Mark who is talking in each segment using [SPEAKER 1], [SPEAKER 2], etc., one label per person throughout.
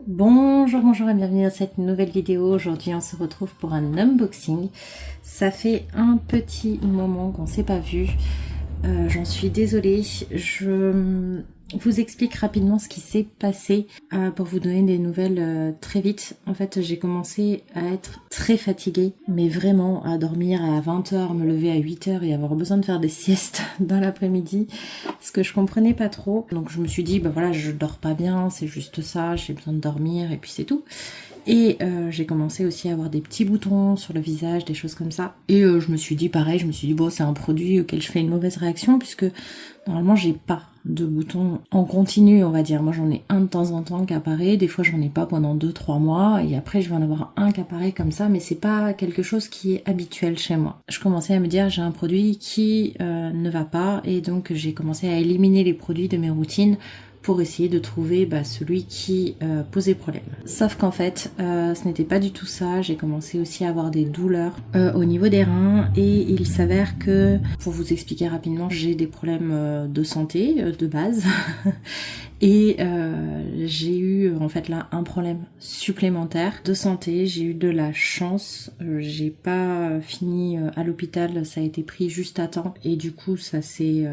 [SPEAKER 1] Bonjour, bonjour et bienvenue dans cette nouvelle vidéo. Aujourd'hui on se retrouve pour un unboxing. Ça fait un petit moment qu'on ne s'est pas vu. J'en suis désolée. Je vous explique rapidement ce qui s'est passé pour vous donner des nouvelles très vite. En fait, j'ai commencé à être très fatiguée, mais vraiment à dormir à 20h, me lever à 8h et avoir besoin de faire des siestes dans l'après-midi, ce que je comprenais pas trop. Donc je me suis dit, bah voilà, je dors pas bien, c'est juste ça, j'ai besoin de dormir et puis c'est tout. Et j'ai commencé aussi à avoir des petits boutons sur le visage, des choses comme ça. Et je me suis dit pareil, je me suis dit bon, c'est un produit auquel je fais une mauvaise réaction puisque normalement j'ai pas de boutons en continu, on va dire. Moi j'en ai un de temps en temps qui apparaît, des fois j'en ai pas pendant 2-3 mois et après je vais en avoir un qui apparaît comme ça, mais c'est pas quelque chose qui est habituel chez moi. Je commençais à me dire j'ai un produit qui ne va pas et donc j'ai commencé à éliminer les produits de mes routines pour essayer de trouver celui qui posait problème. Sauf qu'en fait, ce n'était pas du tout ça. J'ai commencé aussi à avoir des douleurs au niveau des reins et il s'avère que, pour vous expliquer rapidement, j'ai des problèmes de santé de base. Et j'ai eu en fait là un problème supplémentaire de santé. J'ai eu de la chance, j'ai pas fini à l'hôpital, ça a été pris juste à temps et du coup ça c'est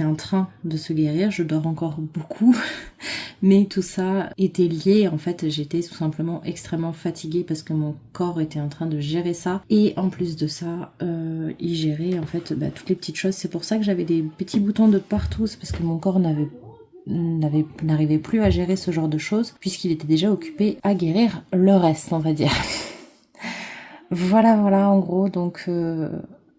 [SPEAKER 1] en train de se guérir. Je dors encore beaucoup, mais tout ça était lié. En fait, j'étais tout simplement extrêmement fatiguée parce que mon corps était en train de gérer ça et en plus de ça, il gérait en fait toutes les petites choses. C'est pour ça que j'avais des petits boutons de partout, c'est parce que mon corps n'arrivait plus à gérer ce genre de choses puisqu'il était déjà occupé à guérir le reste, on va dire. Voilà en gros. Donc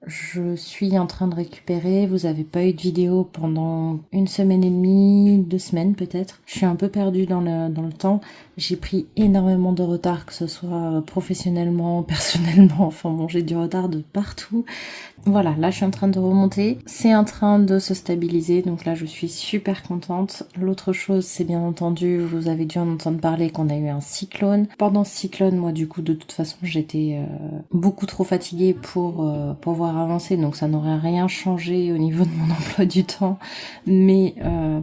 [SPEAKER 1] je suis en train de récupérer. Vous avez pas eu de vidéo pendant 1 semaine et demie, 2 semaines peut-être. Je suis un peu perdue dans le temps. J'ai pris énormément de retard, que ce soit professionnellement, personnellement. Enfin bon, j'ai du retard de partout. Voilà, là je suis en train de remonter. C'est en train de se stabiliser, donc là je suis super contente. L'autre chose, c'est bien entendu, vous avez dû en entendre parler qu'on a eu un cyclone. Pendant ce cyclone, moi du coup de toute façon j'étais beaucoup trop fatiguée pour pouvoir avancer, donc ça n'aurait rien changé au niveau de mon emploi du temps. Mais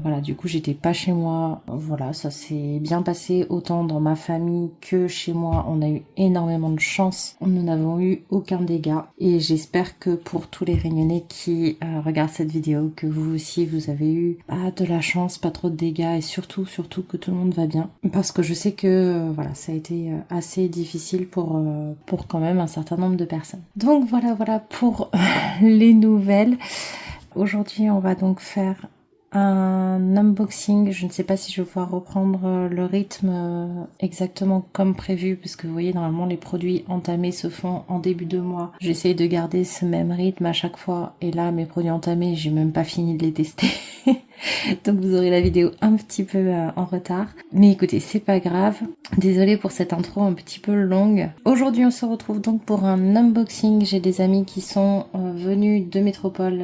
[SPEAKER 1] voilà, du coup j'étais pas chez moi. Voilà, ça s'est bien passé autant dans ma famille que chez moi. On a eu énormément de chance. Nous n'avons eu aucun dégât et j'espère que pour tous les Réunionnais qui regardent cette vidéo, que vous aussi vous avez eu de la chance, pas trop de dégâts et surtout que tout le monde va bien. Parce que je sais que voilà, ça a été assez difficile pour quand même un certain nombre de personnes. Donc voilà pour les nouvelles. Aujourd'hui on va donc faire un unboxing. Je ne sais pas si je vais pouvoir reprendre le rythme exactement comme prévu parce que vous voyez normalement les produits entamés se font en début de mois. J'essaye de garder ce même rythme à chaque fois et là mes produits entamés j'ai même pas fini de les tester. Donc vous aurez la vidéo un petit peu en retard. Mais écoutez, c'est pas grave. Désolée pour cette intro un petit peu longue. Aujourd'hui on se retrouve donc pour un unboxing. J'ai des amis qui sont venus de métropole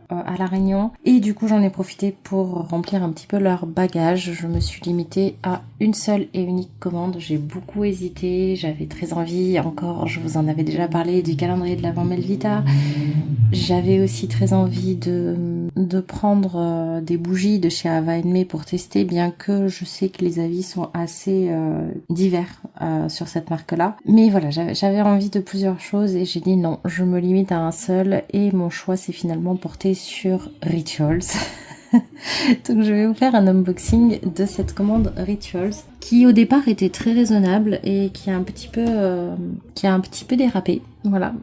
[SPEAKER 1] à La Réunion. Et du coup j'en ai profité pour remplir un petit peu leur bagage. Je me suis limitée à une seule et unique commande. J'ai beaucoup hésité. J'avais très envie, encore, je vous en avais déjà parlé, du calendrier de l'Avent Melvita. J'avais aussi très envie de prendre des bougies de chez Ava Me pour tester, bien que je sais que les avis sont assez divers sur cette marque-là. Mais voilà, j'avais envie de plusieurs choses et j'ai dit non, je me limite à un seul et mon choix s'est finalement porté sur Rituals. Donc je vais vous faire un unboxing de cette commande Rituals qui au départ était très raisonnable et qui a un petit peu dérapé. Voilà.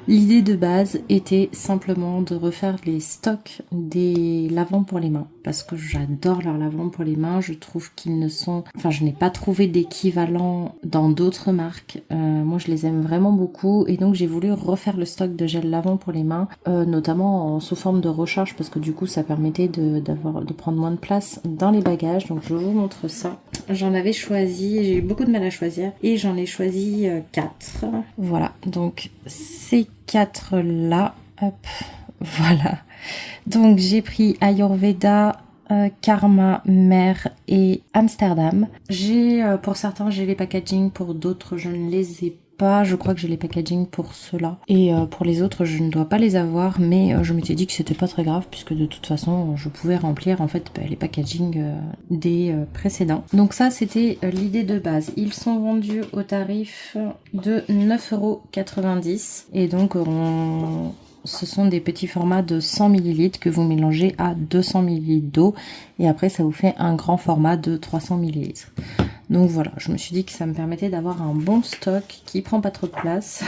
[SPEAKER 1] L'idée de base était simplement de refaire les stocks des lavants pour les mains parce que j'adore leurs lavants pour les mains. Je trouve qu'ils ne sont... Enfin, je n'ai pas trouvé d'équivalent dans d'autres marques. Moi, je les aime vraiment beaucoup et donc j'ai voulu refaire le stock de gel lavant pour les mains, notamment sous forme de recharge parce que du coup, ça permettait de prendre moins de place dans les bagages. Donc, je vous montre ça. J'en avais choisi, j'ai eu beaucoup de mal à choisir et j'en ai choisi 4. Voilà, donc ces 4 là, hop, voilà. Donc j'ai pris Ayurveda, Karma, Mer et Amsterdam. J'ai pour certains j'ai les packaging, pour d'autres je ne les ai pas, je crois que j'ai les packaging pour ceux-là. Et pour les autres, je ne dois pas les avoir, mais je m'étais dit que c'était pas très grave puisque de toute façon, je pouvais remplir en fait les packaging des précédents. Donc ça, c'était l'idée de base. Ils sont vendus au tarif de 9,90 € et donc ce sont des petits formats de 100 ml que vous mélangez à 200 ml d'eau et après ça vous fait un grand format de 300 ml. Donc voilà, je me suis dit que ça me permettait d'avoir un bon stock qui prend pas trop de place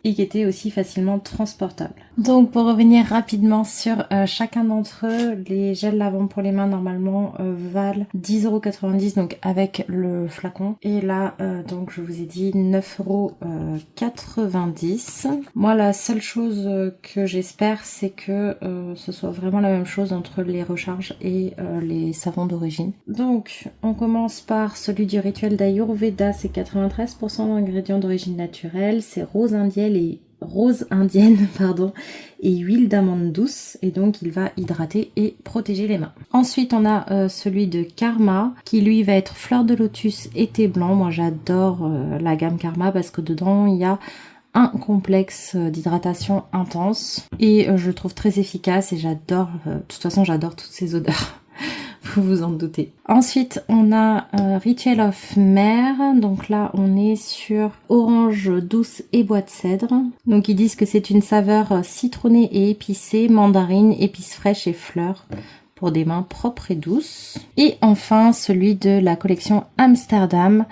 [SPEAKER 1] et qui était aussi facilement transportable. Donc pour revenir rapidement sur chacun d'entre eux, les gels lavants pour les mains normalement valent 10,90 € donc avec le flacon. Et là donc je vous ai dit 9,90 €. Moi la seule chose que j'espère c'est que ce soit vraiment la même chose entre les recharges et les savons d'origine. Donc on commence par celui du rituel d'Ayurveda, c'est 93% d'ingrédients d'origine naturelle, c'est rose indienne et huile d'amande douce et donc il va hydrater et protéger les mains. Ensuite on a celui de Karma qui lui va être fleur de lotus et thé blanc. Moi j'adore la gamme Karma parce que dedans il y a un complexe d'hydratation intense et je le trouve très efficace et j'adore, de toute façon j'adore toutes ces odeurs. Vous vous en doutez. Ensuite, on a Ritual of Mer. Donc là, on est sur orange douce et bois de cèdre. Donc ils disent que c'est une saveur citronnée et épicée, mandarine, épices fraîches et fleurs pour des mains propres et douces. Et enfin, celui de la collection Amsterdam.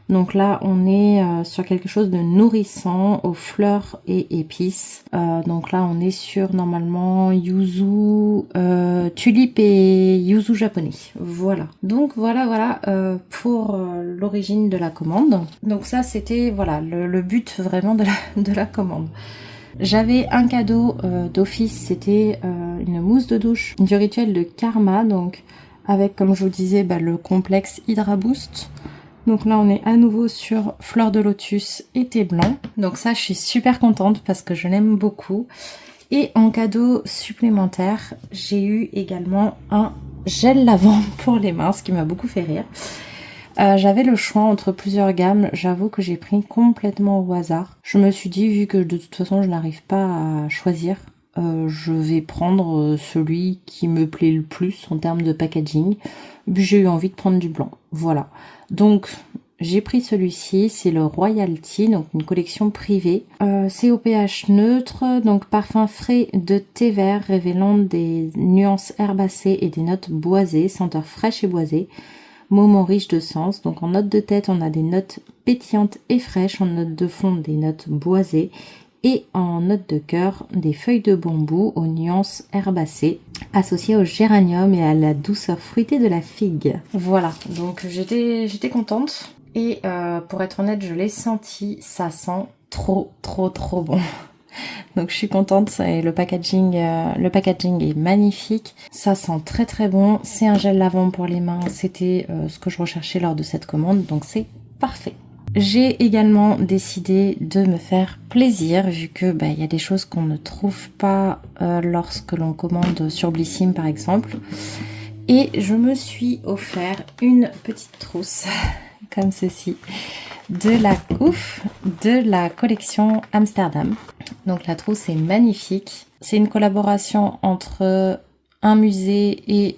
[SPEAKER 1] Donc là, on est sur quelque chose de nourrissant aux fleurs et épices. Donc là, on est sur normalement yuzu, tulipe et yuzu japonais. Voilà. Donc voilà pour l'origine de la commande. Donc ça, c'était voilà le but vraiment de la commande. J'avais un cadeau d'office, c'était une mousse de douche du rituel de Karma, donc avec, comme je vous disais, le complexe Hydra Boost. Donc là on est à nouveau sur fleur de lotus et thé blanc. Donc ça je suis super contente parce que je l'aime beaucoup. Et en cadeau supplémentaire, j'ai eu également un gel lavant pour les mains, ce qui m'a beaucoup fait rire. J'avais le choix entre plusieurs gammes, j'avoue que j'ai pris complètement au hasard. Je me suis dit, vu que de toute façon je n'arrive pas à choisir, je vais prendre celui qui me plaît le plus en termes de packaging. Puis j'ai eu envie de prendre du blanc, voilà. Donc j'ai pris celui-ci, c'est le Royalty, donc une collection privée. C'est au pH neutre, donc parfum frais de thé vert révélant des nuances herbacées et des notes boisées, senteur fraîche et boisée. Moment riche de sens, donc en note de tête on a des notes pétillantes et fraîches, en note de fond des notes boisées et en note de cœur des feuilles de bambou aux nuances herbacées associées au géranium et à la douceur fruitée de la figue. Voilà, donc j'étais contente et pour être honnête je l'ai senti, ça sent trop bon. Donc je suis contente et le packaging est magnifique, ça sent très bon, c'est un gel lavant pour les mains, c'était ce que je recherchais lors de cette commande, donc c'est parfait. J'ai également décidé de me faire plaisir vu que il y a des choses qu'on ne trouve pas lorsque l'on commande sur Blissim par exemple, et je me suis offert une petite trousse comme ceci de la collection Amsterdam. Donc la trousse est magnifique. C'est une collaboration entre un musée et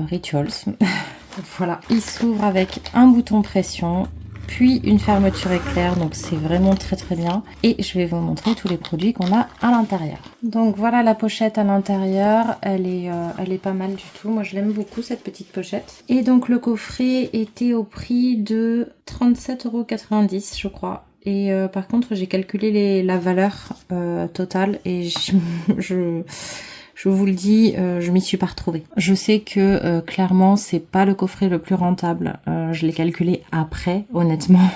[SPEAKER 1] Rituals. Voilà. Il s'ouvre avec un bouton pression, puis une fermeture éclair, donc c'est vraiment très bien. Et je vais vous montrer tous les produits qu'on a à l'intérieur. Donc voilà la pochette à l'intérieur, elle est pas mal du tout. Moi je l'aime beaucoup cette petite pochette. Et donc le coffret était au prix de 37,90 € je crois. Et par contre j'ai calculé la valeur totale et je vous le dis, je m'y suis pas retrouvée. Je sais que clairement c'est pas le coffret le plus rentable. Je l'ai calculé après, honnêtement.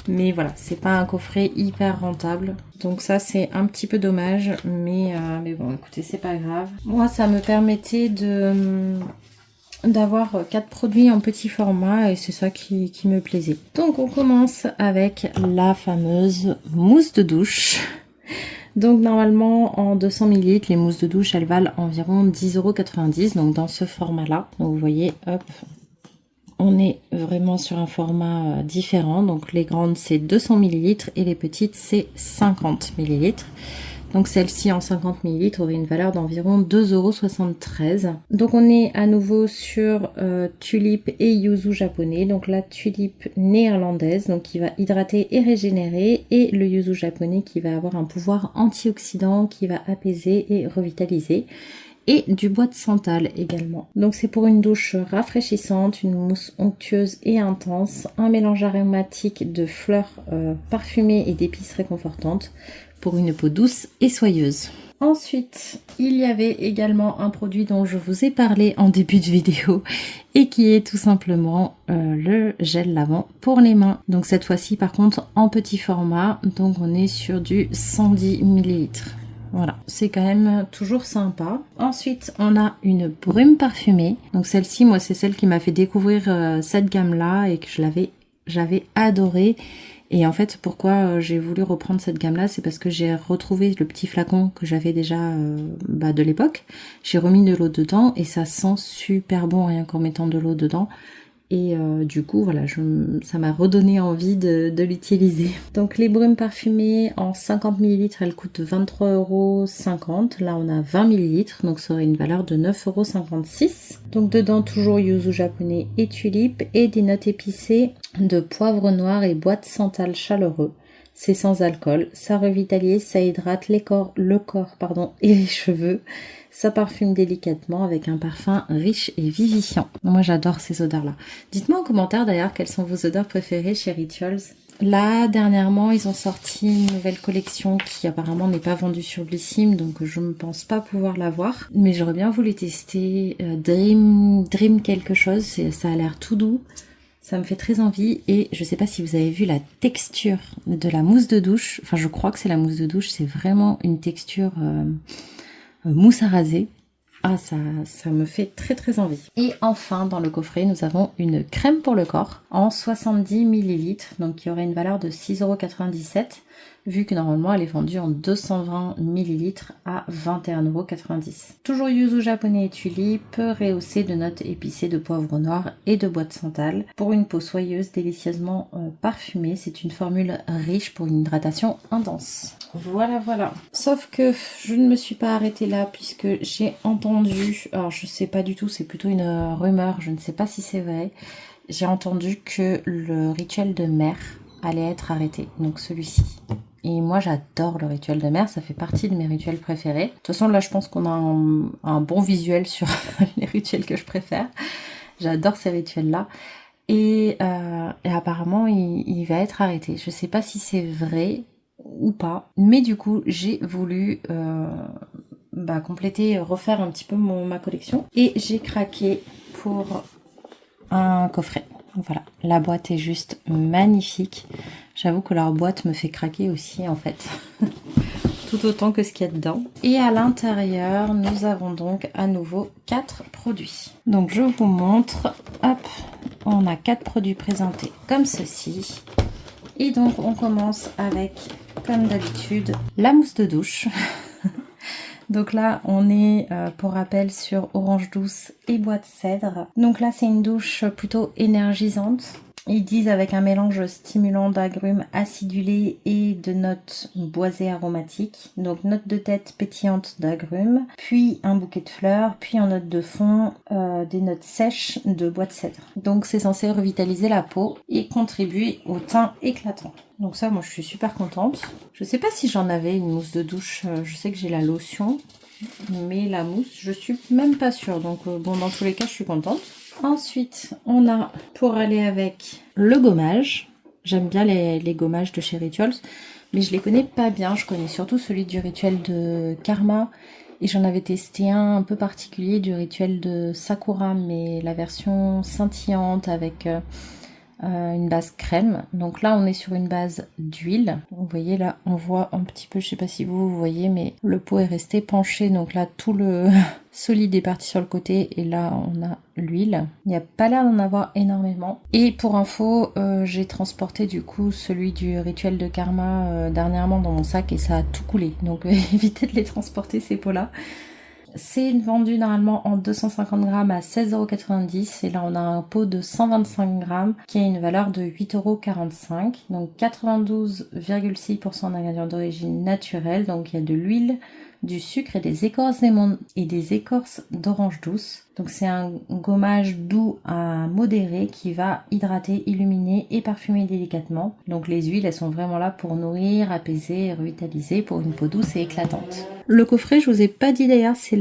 [SPEAKER 1] Mais voilà, c'est pas un coffret hyper rentable. Donc ça c'est un petit peu dommage. Mais bon, écoutez, c'est pas grave. Moi ça me permettait d'avoir 4 produits en petit format et c'est ça qui me plaisait. Donc on commence avec la fameuse mousse de douche. Donc normalement en 200 ml les mousses de douche elles valent environ 10,90 €, donc dans ce format là. Donc vous voyez, hop, on est vraiment sur un format différent. Donc les grandes c'est 200 ml et les petites c'est 50 ml. Donc celle-ci en 50 ml aurait une valeur d'environ 2,73 €. Donc on est à nouveau sur tulipe et yuzu japonais. Donc la tulipe néerlandaise, donc qui va hydrater et régénérer, et le yuzu japonais qui va avoir un pouvoir antioxydant, qui va apaiser et revitaliser. Et du bois de santal également. Donc c'est pour une douche rafraîchissante, une mousse onctueuse et intense, un mélange aromatique de fleurs parfumées et d'épices réconfortantes pour une peau douce et soyeuse. Ensuite, il y avait également un produit dont je vous ai parlé en début de vidéo et qui est tout simplement le gel lavant pour les mains. Donc cette fois-ci par contre en petit format, donc on est sur du 110 ml. Voilà, c'est quand même toujours sympa. Ensuite, on a une brume parfumée. Donc celle-ci, moi, c'est celle qui m'a fait découvrir cette gamme-là et que j'avais adoré. Et en fait, pourquoi j'ai voulu reprendre cette gamme-là, c'est parce que j'ai retrouvé le petit flacon que j'avais déjà de l'époque. J'ai remis de l'eau dedans et ça sent super bon rien qu'en mettant de l'eau dedans. Et du coup, voilà, ça m'a redonné envie de l'utiliser. Donc les brumes parfumées en 50 ml, elles coûtent 23,50 €. Là, on a 20 ml, donc ça aurait une valeur de 9,56 €. Donc dedans, toujours yuzu japonais et tulipe, et des notes épicées de poivre noir et bois de santal chaleureux. C'est sans alcool, ça revitalise, ça hydrate le corps et les cheveux. Ça parfume délicatement avec un parfum riche et vivifiant. Moi j'adore ces odeurs-là. Dites-moi en commentaire d'ailleurs quelles sont vos odeurs préférées chez Rituals. Là, dernièrement, ils ont sorti une nouvelle collection qui apparemment n'est pas vendue sur Blissim, donc je ne pense pas pouvoir l'avoir. Mais j'aurais bien voulu tester Dream quelque chose, ça a l'air tout doux. Ça me fait très envie et je sais pas si vous avez vu la texture de la mousse de douche. Enfin, je crois que c'est la mousse de douche, c'est vraiment une texture mousse à raser. Ah, ça me fait très très envie. Et enfin, dans le coffret, nous avons une crème pour le corps en 70 ml, donc qui aurait une valeur de 6,97 €, vu que normalement elle est vendue en 220 ml à 21,90 €. Toujours yuzu japonais et tulipe, rehaussé de notes épicées de poivre noir et de bois de santal. Pour une peau soyeuse, délicieusement parfumée, c'est une formule riche pour une hydratation intense. Voilà, voilà. Sauf que je ne me suis pas arrêtée là puisque j'ai entendu, alors je sais pas du tout, c'est plutôt une rumeur, je ne sais pas si c'est vrai, j'ai entendu que le rituel de mer allait être arrêté, donc celui-ci. Et moi j'adore le rituel de mer, ça fait partie de mes rituels préférés. De toute façon là je pense qu'on a un bon visuel sur les rituels que je préfère. J'adore ces rituels-là. Et apparemment il va être arrêté. Je sais pas si c'est vrai ou pas, mais du coup j'ai voulu compléter, refaire un petit peu ma collection et j'ai craqué pour un coffret. Voilà, la boîte est juste magnifique. J'avoue que leur boîte me fait craquer aussi en fait, tout autant que ce qu'il y a dedans. Et à l'intérieur, nous avons donc à nouveau 4 produits. Donc je vous montre, hop, on a 4 produits présentés comme ceci. Et donc on commence avec, comme d'habitude, la mousse de douche. Donc là, on est, pour rappel, sur orange douce et bois de cèdre. Donc là, c'est une douche plutôt énergisante. Ils disent avec un mélange stimulant d'agrumes acidulés et de notes boisées aromatiques. Donc notes de tête pétillantes d'agrumes, puis un bouquet de fleurs, puis en note de fond, des notes sèches de bois de cèdre. Donc c'est censé revitaliser la peau et contribuer au teint éclatant. Donc ça, moi je suis super contente. Je sais pas si j'en avais une mousse de douche, je sais que j'ai la lotion, mais la mousse, je suis même pas sûre. Donc bon, dans tous les cas, je suis contente. Ensuite, on a, pour aller avec, le gommage. J'aime bien les gommages de chez Rituals, mais je les connais pas bien. Je connais surtout celui du rituel de Karma. Et j'en avais testé un peu particulier du rituel de Sakura, mais la version scintillante avec une base crème. Donc là on est sur une base d'huile. Vous voyez là, on voit un petit peu, je sais pas si vous voyez, mais le pot est resté penché. Donc là tout le solide est parti sur le côté et là on a l'huile. Il n'y a pas l'air d'en avoir énormément. Et pour info, j'ai transporté du coup celui du rituel de Karma dernièrement dans mon sac et ça a tout coulé. Donc évitez de les transporter ces pots là. C'est vendu normalement en 250 grammes à 16,90 € et là on a un pot de 125 grammes qui a une valeur de 8,45 €. Donc 92,6% d'ingrédients d'origine naturelle, donc il y a de l'huile, du sucre et des écorces d'orange douce. Donc c'est un gommage doux à modéré qui va hydrater, illuminer et parfumer délicatement. Donc les huiles, elles sont vraiment là pour nourrir, apaiser et revitaliser pour une peau douce et éclatante. Le coffret, je vous ai pas dit d'ailleurs, c'est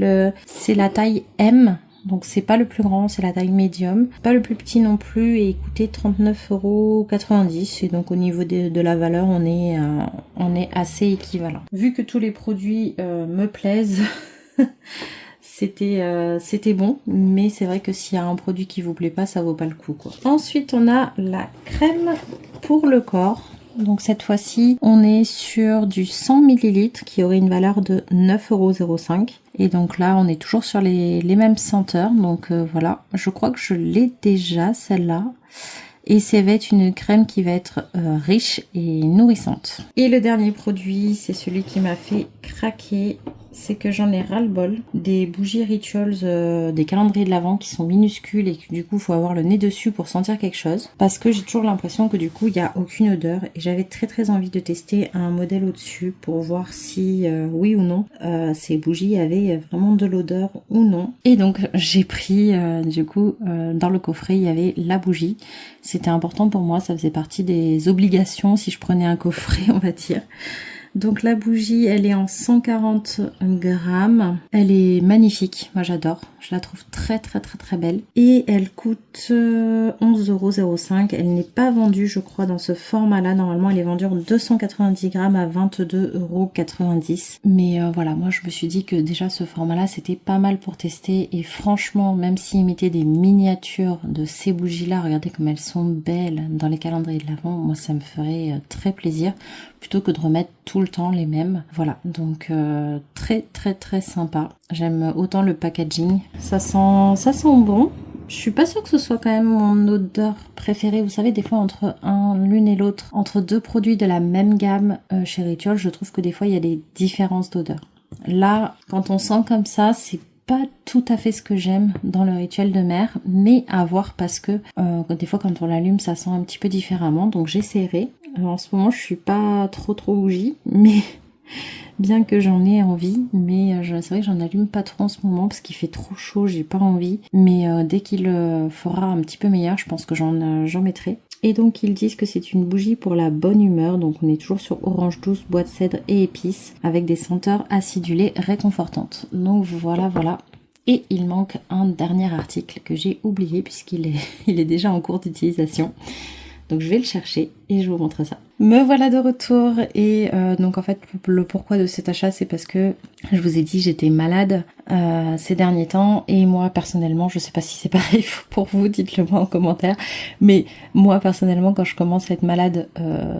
[SPEAKER 1] la taille M. Donc c'est pas le plus grand, c'est la taille médium. Pas le plus petit non plus et il coûtait 39,90 €. Et donc au niveau de la valeur, on est assez équivalent. Vu que tous les produits me plaisent, c'était bon. Mais c'est vrai que s'il y a un produit qui vous plaît pas, ça vaut pas le coup, quoi. Ensuite, on a la crème pour le corps. Donc cette fois-ci, on est sur du 100 ml qui aurait une valeur de 9,05 €. Et donc là, on est toujours sur les mêmes senteurs. Donc voilà, je crois que je l'ai déjà celle-là. Et ça va être une crème qui va être riche et nourrissante. Et le dernier produit, c'est celui qui m'a fait craquer. C'est que j'en ai ras-le-bol des bougies rituals, des calendriers de l'Avent qui sont minuscules et que du coup il faut avoir le nez dessus pour sentir quelque chose. Parce que j'ai toujours l'impression que du coup il n'y a aucune odeur et j'avais très envie de tester un modèle au-dessus pour voir si oui ou non ces bougies avaient vraiment de l'odeur ou non. Et donc j'ai pris du coup dans le coffret il y avait la bougie. C'était important pour moi, ça faisait partie des obligations si je prenais un coffret on va dire. Donc la bougie, elle est en 140 grammes. Elle est magnifique, moi j'adore. Je la trouve très belle. Et elle coûte 11,05 €. Elle n'est pas vendue, je crois, dans ce format-là. Normalement, elle est vendue en 290 grammes à 22,90 €. Mais voilà, moi je me suis dit que déjà ce format-là, c'était pas mal pour tester. Et franchement, même s'ils mettaient des miniatures de ces bougies-là, regardez comme elles sont belles dans les calendriers de l'Avent, moi ça me ferait très plaisir. Plutôt que de remettre tout le temps les mêmes. Voilà, donc très sympa. J'aime autant le packaging. Ça sent bon. Je suis pas sûre que ce soit quand même mon odeur préférée. Vous savez, des fois entre l'une et l'autre, entre deux produits de la même gamme chez Ritual, je trouve que des fois il y a des différences d'odeur. Là, quand on sent comme ça, c'est pas tout à fait ce que j'aime dans le rituel de mer, mais à voir parce que des fois quand on l'allume ça sent un petit peu différemment, donc j'essaierai. En ce moment je suis pas trop bougie, mais bien que j'en ai envie, mais c'est vrai que j'en allume pas trop en ce moment parce qu'il fait trop chaud, j'ai pas envie, mais dès qu'il fera un petit peu meilleur, je pense que j'en mettrai. Et donc ils disent que c'est une bougie pour la bonne humeur, donc on est toujours sur orange douce, bois de cèdre et épices, avec des senteurs acidulées réconfortantes. Donc voilà. Et il manque un dernier article que j'ai oublié puisqu'il est déjà en cours d'utilisation. Donc je vais le chercher et je vous montre ça. Me voilà de retour et donc en fait le pourquoi de cet achat c'est parce que je vous ai dit j'étais malade ces derniers temps et moi personnellement, je sais pas si c'est pareil pour vous, dites-le moi en commentaire, mais moi personnellement quand je commence à être malade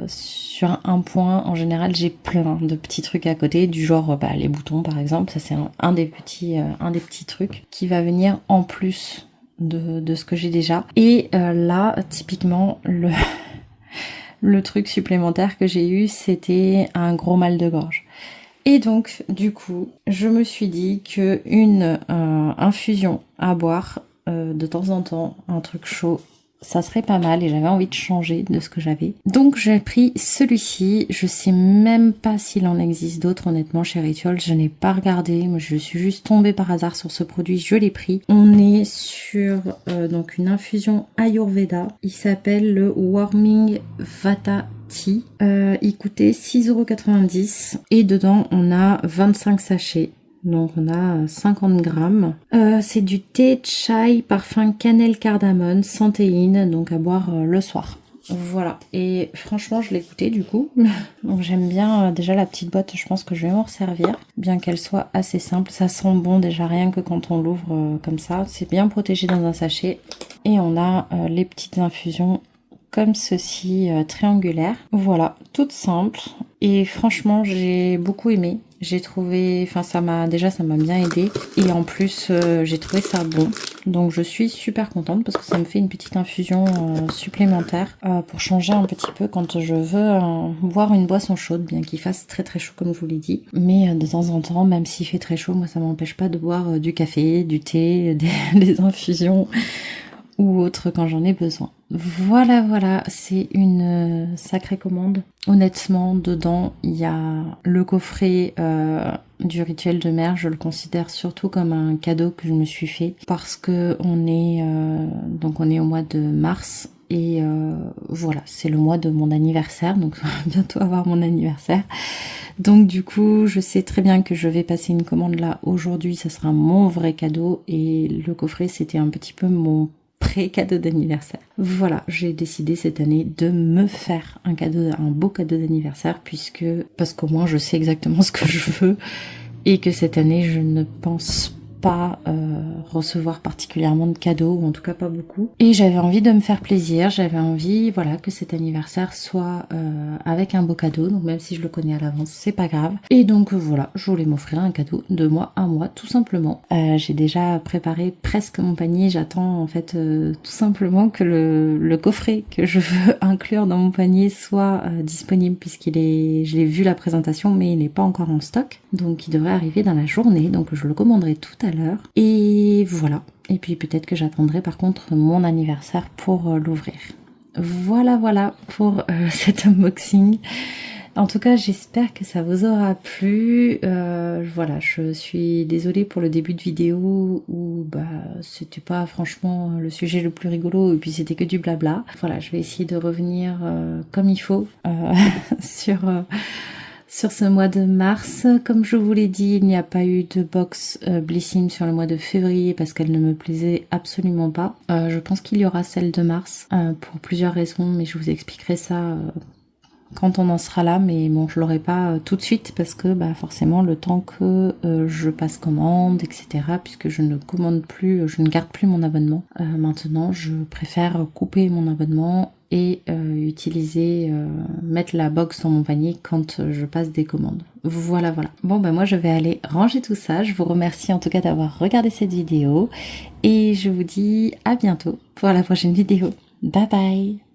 [SPEAKER 1] sur un point, en général j'ai plein de petits trucs à côté du genre les boutons par exemple, ça c'est un des petits trucs qui va venir en plus de ce que j'ai déjà. Et là, typiquement, le truc supplémentaire que j'ai eu, c'était un gros mal de gorge. Et donc, du coup, je me suis dit que une infusion à boire de temps en temps, un truc chaud, ça serait pas mal et j'avais envie de changer de ce que j'avais. Donc j'ai pris celui-ci, je sais même pas s'il en existe d'autres honnêtement chez Ritual, je n'ai pas regardé, je suis juste tombée par hasard sur ce produit, je l'ai pris. On est sur donc une infusion Ayurveda, il s'appelle le Warming Vata Tea, il coûtait 6,90 € et dedans on a 25 sachets. Donc on a 50 grammes. C'est du thé chai parfum cannelle cardamone sans théine, donc à boire le soir. Voilà, et franchement je l'ai goûté du coup. Donc j'aime bien déjà la petite boîte, je pense que je vais m'en servir. Bien qu'elle soit assez simple, ça sent bon déjà rien que quand on l'ouvre comme ça. C'est bien protégé dans un sachet. Et on a les petites infusions comme ceci, triangulaires. Voilà, toute simple. Et franchement j'ai beaucoup aimé. J'ai trouvé, ça m'a bien aidé et en plus j'ai trouvé ça bon. Donc je suis super contente parce que ça me fait une petite infusion supplémentaire pour changer un petit peu quand je veux boire une boisson chaude, bien qu'il fasse très très chaud comme je vous l'ai dit. Mais de temps en temps, même s'il fait très chaud, moi ça m'empêche pas de boire du café, du thé, des infusions ou autre quand j'en ai besoin. Voilà, c'est une sacrée commande. Honnêtement, dedans, il y a le coffret du rituel de mer. Je le considère surtout comme un cadeau que je me suis fait parce que on est au mois de mars et voilà, c'est le mois de mon anniversaire, donc on va bientôt avoir mon anniversaire. Donc du coup, je sais très bien que je vais passer une commande là aujourd'hui, ça sera mon vrai cadeau et le coffret c'était un petit peu mon pré-cadeau d'anniversaire. Voilà, j'ai décidé cette année de me faire un beau cadeau d'anniversaire parce qu'au moins je sais exactement ce que je veux et que cette année je ne pense pas recevoir particulièrement de cadeaux, ou en tout cas pas beaucoup. Et j'avais envie de me faire plaisir, j'avais envie que cet anniversaire soit avec un beau cadeau, donc même si je le connais à l'avance, c'est pas grave. Et donc voilà, je voulais m'offrir un cadeau de moi à moi, tout simplement. J'ai déjà préparé presque mon panier, j'attends en fait tout simplement que le coffret que je veux inclure dans mon panier soit disponible je l'ai vu la présentation mais il n'est pas encore en stock, donc il devrait arriver dans la journée, donc je le commanderai tout à l'heure. Et voilà. Et puis peut-être que j'attendrai par contre mon anniversaire pour l'ouvrir. Voilà pour cet unboxing. En tout cas, j'espère que ça vous aura plu. Voilà, je suis désolée pour le début de vidéo où c'était pas franchement le sujet le plus rigolo et puis c'était que du blabla. Voilà, je vais essayer de revenir comme il faut sur ce mois de mars. Comme je vous l'ai dit, il n'y a pas eu de box Blissim sur le mois de février parce qu'elle ne me plaisait absolument pas. Je pense qu'il y aura celle de mars pour plusieurs raisons, mais je vous expliquerai ça quand on en sera là. Mais bon, je l'aurai pas tout de suite parce que forcément le temps que je passe commande, etc. Puisque je ne commande plus, je ne garde plus mon abonnement. Maintenant, je préfère couper mon abonnement et mettre la box dans mon panier quand je passe des commandes. Voilà. Bon, moi je vais aller ranger tout ça. Je vous remercie en tout cas d'avoir regardé cette vidéo et je vous dis à bientôt pour la prochaine vidéo. Bye bye!